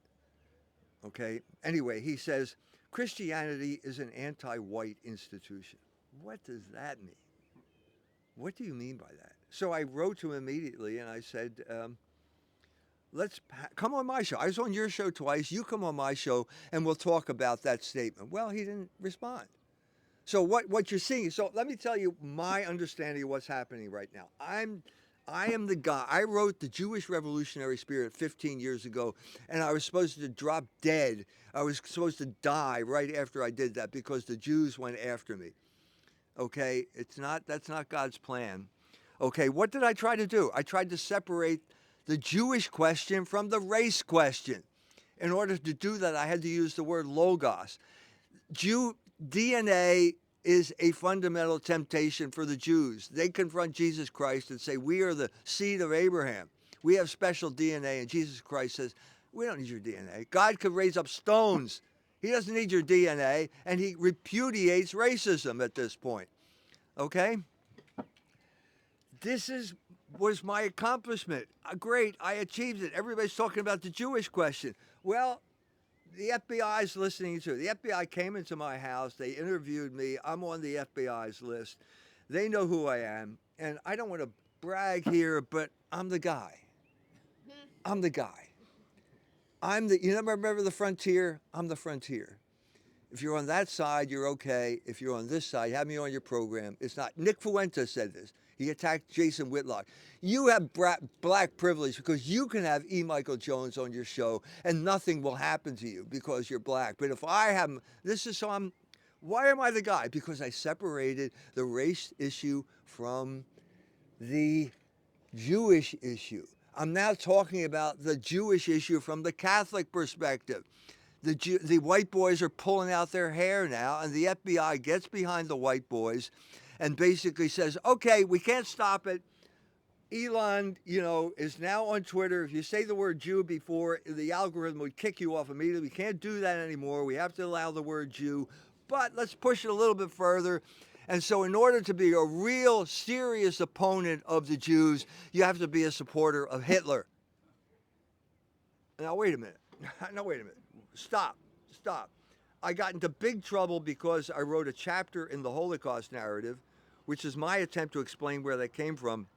Okay. Anyway, he says Christianity is an anti-white institution. What does that mean? What do you mean by that? So I wrote to him immediately and I said, come on my show. I was on your show twice. You come on my show and we'll talk about that statement. Well, he didn't respond. So what you're seeing, so let me tell you my understanding of what's happening right now. I am the guy. I wrote The Jewish Revolutionary Spirit 15 years ago, and I was supposed to drop dead. I was supposed to die right after I did that because the Jews went after me. Okay, that's not God's plan. Okay, what did I try to do? I tried to separate the Jewish question from the race question. In order to do that, I had to use the word logos. DNA is a fundamental temptation for the Jews. They confront Jesus Christ and say, we are the seed of Abraham. We have special DNA. And Jesus Christ says, we don't need your DNA. God could raise up stones. He doesn't need your DNA. And he repudiates racism at this point. Okay? This is was my accomplishment. Great, I achieved it. Everybody's talking about the Jewish question. Well, the FBI's listening to it. The FBI came into my house. They interviewed me. I'm on the FBI's list. They know who I am. And I don't want to brag here, but I'm the guy. I'm the guy. You never remember the frontier? I'm the frontier. If you're on that side, you're okay. If you're on this side, have me on your program. It's not. Nick Fuentes said this. He attacked Jason Whitlock. You have black privilege because you can have E. Michael Jones on your show and nothing will happen to you because you're black. But if I have, why am I the guy? Because I separated the race issue from the Jewish issue. I'm now talking about the Jewish issue from the Catholic perspective. The white boys are pulling out their hair now, and the FBI gets behind the white boys and basically says, okay, we can't stop it. Elon, is now on Twitter. If you say the word Jew before, the algorithm would kick you off immediately. We can't do that anymore. We have to allow the word Jew. But let's push it a little bit further. And so in order to be a real serious opponent of the Jews, you have to be a supporter of Hitler. Now, wait a minute. Stop. I got into big trouble because I wrote a chapter in the Holocaust narrative, which is my attempt to explain where that came from,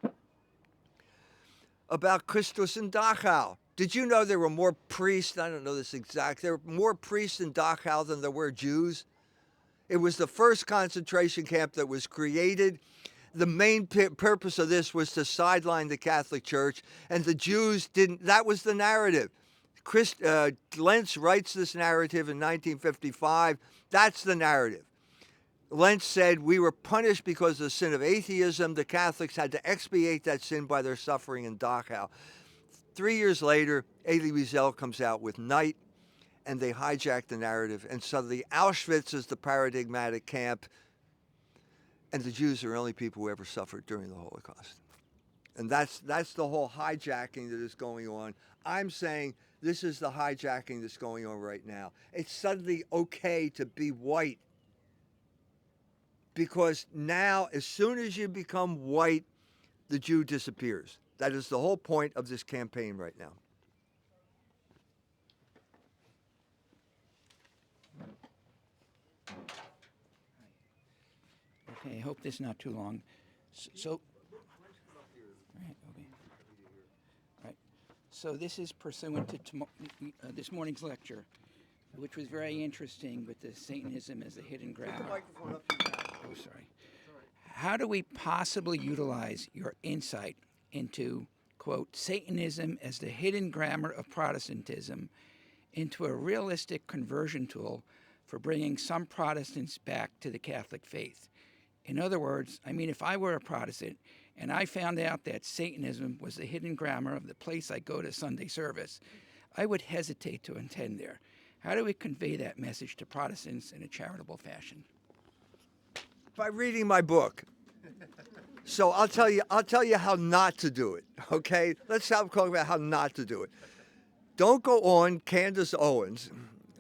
about Christus in Dachau. Did you know there were more priests? I don't know this exact. There were more priests in Dachau than there were Jews. It was the first concentration camp that was created. The main purpose of this was to sideline the Catholic Church, and the Jews didn't. That was the narrative. Lentz writes this narrative in 1955. That's the narrative. Lentz said we were punished because of the sin of atheism. The Catholics had to expiate that sin by their suffering in Dachau. 3 years later, Elie Wiesel comes out with Night, and they hijack the narrative. And suddenly Auschwitz is the paradigmatic camp, and the Jews are the only people who ever suffered during the Holocaust. And that's the whole hijacking that is going on. I'm saying this is the hijacking that's going on right now. It's suddenly okay to be white. Because now, as soon as you become white, the Jew disappears. That is the whole point of this campaign right now. Okay, I hope this is not too long. So, right, okay. Right. So this is pursuant to this morning's lecture, which was very interesting with the Satanism as a hidden grammar. Oh, sorry. How do we possibly utilize your insight into, quote, Satanism as the hidden grammar of Protestantism into a realistic conversion tool for bringing some Protestants back to the Catholic faith? In other words, if I were a Protestant and I found out that Satanism was the hidden grammar of the place I go to Sunday service, I would hesitate to attend there. How do we convey that message to Protestants in a charitable fashion? By reading my book. So I'll tell you how not to do it. Okay? Let's talk about how not to do it. Don't go on Candace Owens,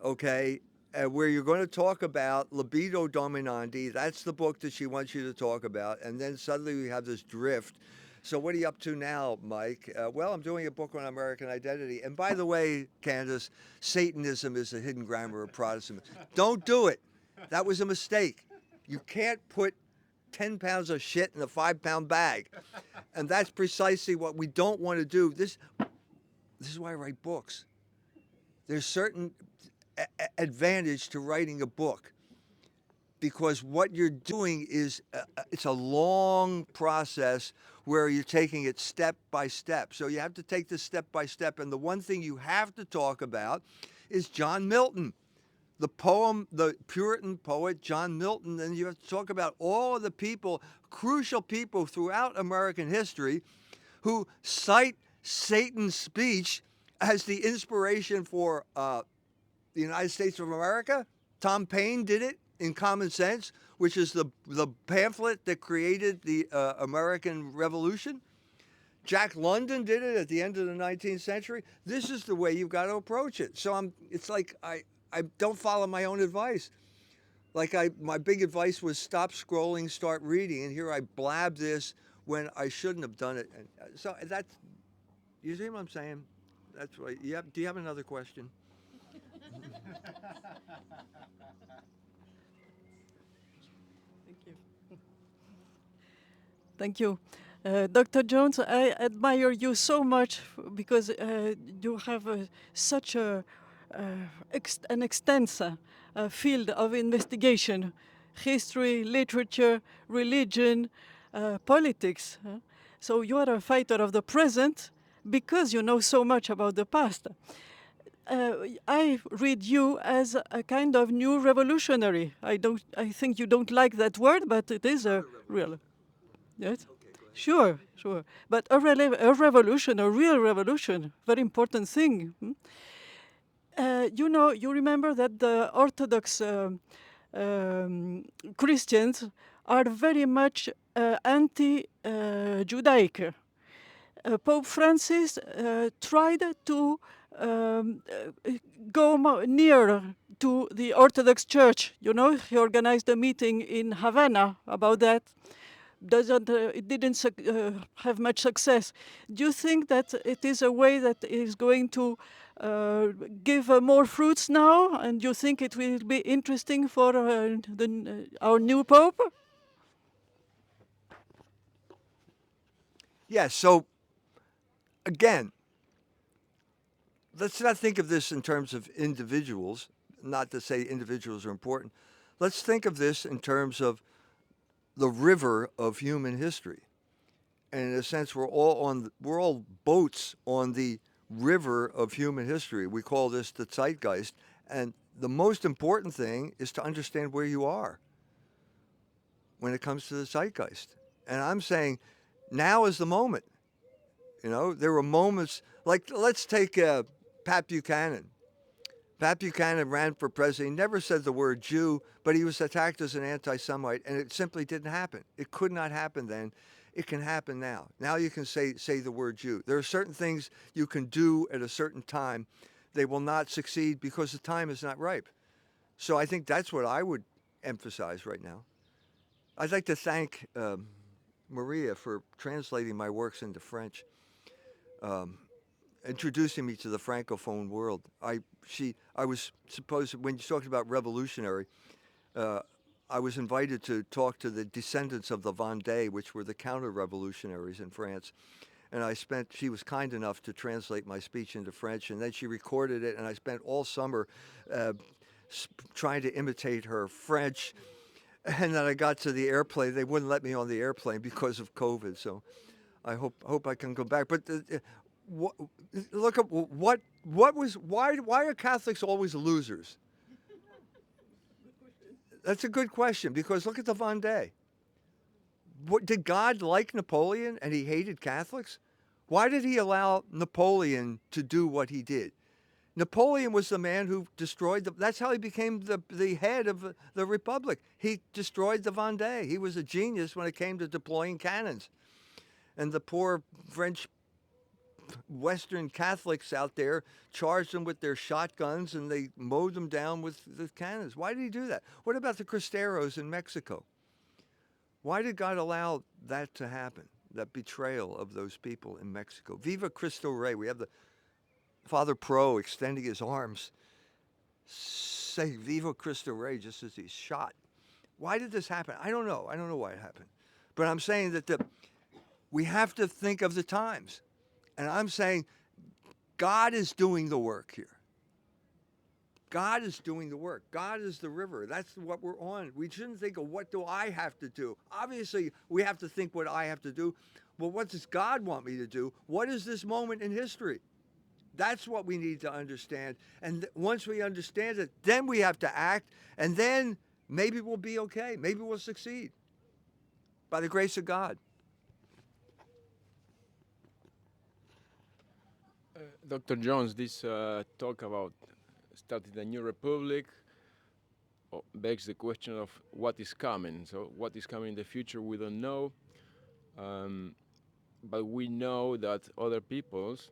okay, where you're going to talk about libido dominandi. That's the book that she wants you to talk about. And then suddenly we have this drift. So what are you up to now, Mike? Well, I'm doing a book on American identity. And by the way, Candace, Satanism is a hidden grammar of Protestantism. Don't do it. That was a mistake. You can't put 10 pounds of shit in a 5-pound bag. And that's precisely what we don't want to do. This is why I write books. There's certain advantage to writing a book, because what you're doing is it's a long process where you're taking it step by step. So you have to take this step by step. And the one thing you have to talk about is John Milton. The poem, the Puritan poet John Milton, and you have to talk about all of the people, crucial people throughout American history, who cite Satan's speech as the inspiration for the United States of America. Tom Paine did it in Common Sense, which is the pamphlet that created the American Revolution. Jack London did it at the end of the 19th century. This is the way you've got to approach it. So it's like I don't follow my own advice. Like my big advice was stop scrolling, start reading. And here I blab this when I shouldn't have done it. And so that's, you see what I'm saying? That's right. Yep. Do you have another question? Thank you. Thank you. Dr. Jones, I admire you so much because you have such an extensive field of investigation: history, literature, religion, politics. So you are a fighter of the present because you know so much about the past. I read you as a kind of new revolutionary. I think you don't like that word, but it is a real. Yes. Sure, sure. But a revolution, a real revolution, very important thing. You know, you remember that the Orthodox Christians are very much anti-Judaic. Pope Francis tried to go nearer to the Orthodox Church. You know, he organized a meeting in Havana about that. It didn't have much success. Do you think that it is a way that is going to give more fruits now? And do you think it will be interesting for our new Pope? Yeah. So again, let's not think of this in terms of individuals. Not to say individuals are important. Let's think of this in terms of the river of human history. And in a sense, we're all boats on the river of human history. We call this the zeitgeist. And the most important thing is to understand where you are when it comes to the zeitgeist. And I'm saying now is the moment. You know, there were moments like, let's take Pat Buchanan. Pat Buchanan ran for president. He never said the word Jew, but he was attacked as an anti-Semite, and it simply didn't happen. It could not happen then. It can happen now. Now you can say the word Jew. There are certain things you can do at a certain time. They will not succeed because the time is not ripe. So I think that's what I would emphasize right now. I'd like to thank Maria for translating my works into French. Introducing me to the francophone world. I was supposed, when you talked about revolutionary, I was invited to talk to the descendants of the Vendée, which were the counter-revolutionaries in France. And she was kind enough to translate my speech into French, and then she recorded it, and I spent all summer trying to imitate her French. And then I got to the airplane. They wouldn't let me on the airplane because of COVID, so I hope I can go back. But look at why are Catholics always losers? That's a good question, because look at the Vendée. Did God like Napoleon and he hated Catholics? Why did he allow Napoleon to do what he did? Napoleon was the man who destroyed that's how he became the head of the Republic. He destroyed the Vendée. He was a genius when it came to deploying cannons. And the poor French Western Catholics out there charged them with their shotguns, and they mowed them down with the cannons. Why did he do that? What about the Cristeros in Mexico? Why did God allow that to happen, that betrayal of those people in Mexico? Viva Cristo Rey. We have the Father Pro extending his arms, say Viva Cristo Rey just as he's shot. Why did this happen? I don't know. I don't know why it happened. But I'm saying that we have to think of the times. And I'm saying God is doing the work here. God is doing the work. God is the river. That's what we're on. We shouldn't think of what do I have to do. Obviously, we have to think what I have to do. Well, what does God want me to do? What is this moment in history? That's what we need to understand. And once we understand it, then we have to act. And then maybe we'll be okay. Maybe we'll succeed by the grace of God. Dr. Jones, this talk about starting a new republic begs the question of what is coming. So what is coming in the future, we don't know. But we know that other peoples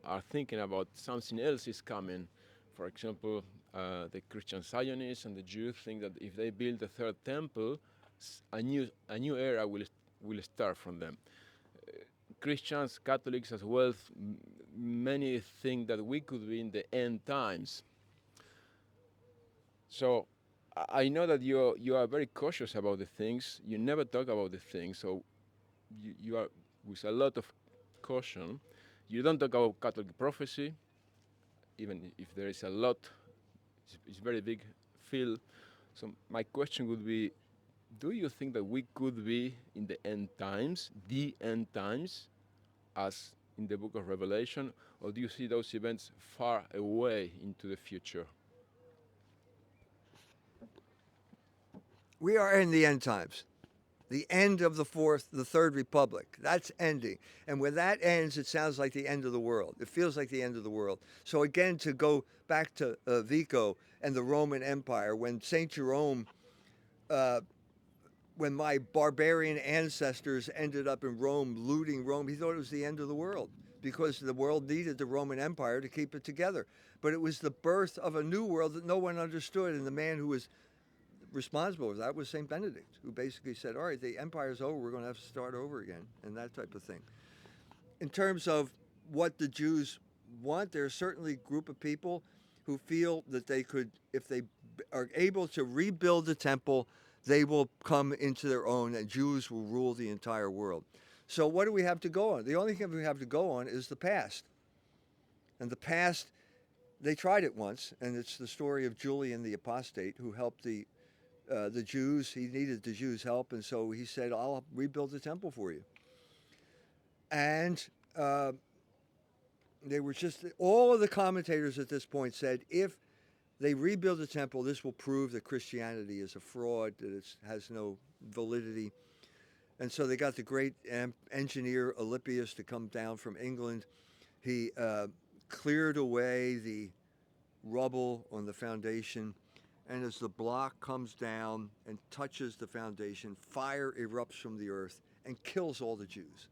are thinking about something else is coming. For example, the Christian Zionists and the Jews think that if they build the third temple, a new era will will start from them. Christians, Catholics as well, many think that we could be in the end times. So I know that you are very cautious about the things. You never talk about the things. So you are with a lot of caution. You don't talk about Catholic prophecy, even if there is a lot. It's very big field. So my question would be, do you think that we could be in the end times, as in the book of Revelation, or do you see those events far away into the future? We are in the end times. The end of the third republic. That's ending. And when that ends, it sounds like the end of the world. It feels like the end of the world. So again, to go back to Vico and the Roman Empire, when St. Jerome, when my barbarian ancestors ended up in Rome, looting Rome, he thought it was the end of the world because the world needed the Roman Empire to keep it together. But it was the birth of a new world that no one understood, and the man who was responsible for that was St. Benedict, who basically said, all right, the empire's over, we're going to have to start over again, and that type of thing. In terms of what the Jews want, there's certainly a group of people who feel that they could, if they are able to rebuild the temple, they will come into their own, and Jews will rule the entire world. So what do we have to go on? The only thing we have to go on is the past. And the past, they tried it once, and it's the story of Julian the Apostate, who helped the Jews. He needed the Jews' help, and so he said, I'll rebuild the temple for you. And they were just, all of the commentators at this point said, if they rebuild the temple, this will prove that Christianity is a fraud, that it has no validity. And so they got the great engineer Alypius to come down from England. He cleared away the rubble on the foundation, and as the block comes down and touches the foundation, fire erupts from the earth and kills all the Jews.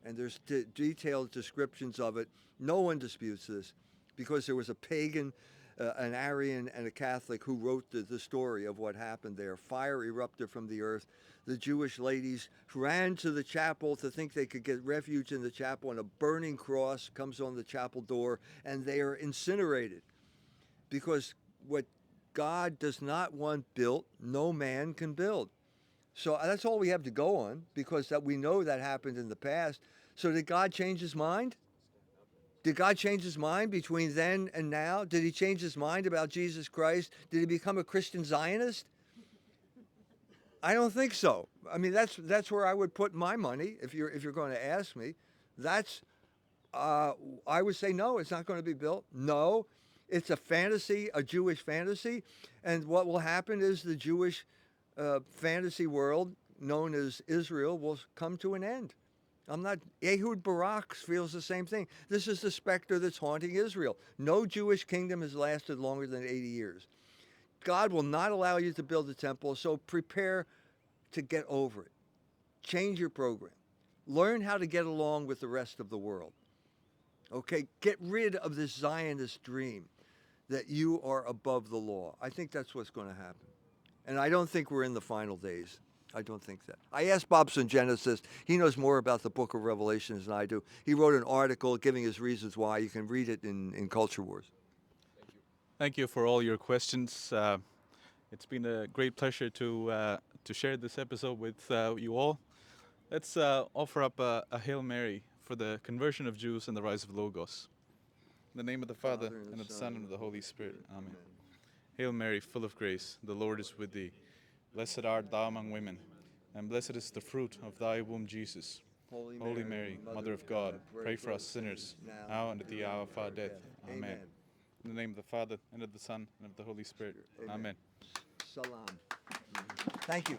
And there's detailed descriptions of it. No one disputes this, because there was a pagan, an Arian, and a Catholic who wrote the story of what happened there. Fire erupted from the earth. The Jewish ladies ran to the chapel to think they could get refuge in the chapel, and a burning cross comes on the chapel door, and they are incinerated. Because what God does not want built, no man can build. So that's all we have to go on, because that we know that happened in the past. So did God change his mind? Did God change his mind between then and now? Did he change his mind about Jesus Christ? Did he become a Christian Zionist? I don't think so. I mean, that's where I would put my money if you're going to ask me. That's I would say no, it's not going to be built. No, it's a fantasy, a Jewish fantasy, and what will happen is the Jewish fantasy world, known as Israel, will come to an end. Ehud Barak feels the same thing. This is the specter that's haunting Israel. No Jewish kingdom has lasted longer than 80 years. God will not allow you to build a temple, so prepare to get over it. Change your program. Learn how to get along with the rest of the world. Okay, get rid of this Zionist dream that you are above the law. I think that's what's going to happen. And I don't think we're in the final days. I don't think that. I asked Bob Genesis. He knows more about the book of Revelations than I do. He wrote an article giving his reasons why. You can read it in Culture Wars. Thank you for all your questions. It's been a great pleasure to share this episode with you all. Let's offer up a Hail Mary for the conversion of Jews and the rise of Logos. In the name of the Father, and of the Son, and of the Holy Spirit. Amen. Hail Mary, full of grace, the Lord is with thee. Blessed art thou among women, and blessed is the fruit of thy womb, Jesus. Holy Mary, Mother of God, pray for us sinners, now and at the hour of our death. Amen. In the name of the Father, and of the Son, and of the Holy Spirit. Amen. Salam. Thank you.